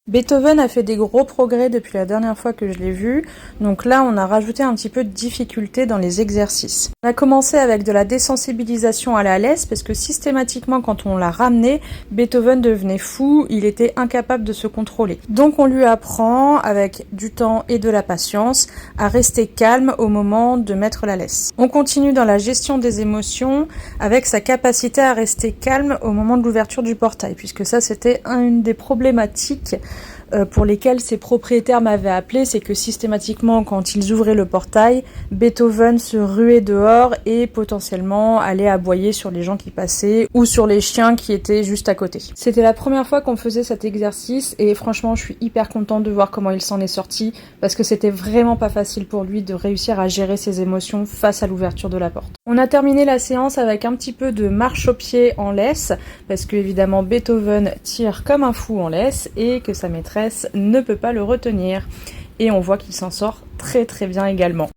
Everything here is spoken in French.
Beethoven a fait des gros progrès depuis la dernière fois que je l'ai vu, donc là on a rajouté un petit peu de difficulté dans les exercices. On a commencé avec de la désensibilisation à la laisse, parce que systématiquement quand on l'a ramené, Beethoven devenait fou, il était incapable de se contrôler. Donc on lui apprend, avec du temps et de la patience, à rester calme au moment de mettre la laisse. On continue dans la gestion des émotions, avec sa capacité à rester calme au moment de l'ouverture du portail, puisque ça c'était une des problématiques pour lesquels ses propriétaires m'avaient appelé, c'est que systématiquement quand ils ouvraient le portail, Beethoven se ruait dehors et potentiellement allait aboyer sur les gens qui passaient ou sur les chiens qui étaient juste à côté. C'était la première fois qu'on faisait cet exercice et franchement je suis hyper contente de voir comment il s'en est sorti, parce que c'était vraiment pas facile pour lui de réussir à gérer ses émotions face à l'ouverture de la porte. On a terminé la séance avec un petit peu de marche au pied en laisse, parce que évidemment Beethoven tire comme un fou en laisse et que sa maîtresse ne peut pas le retenir. Et on voit qu'il s'en sort très très bien également.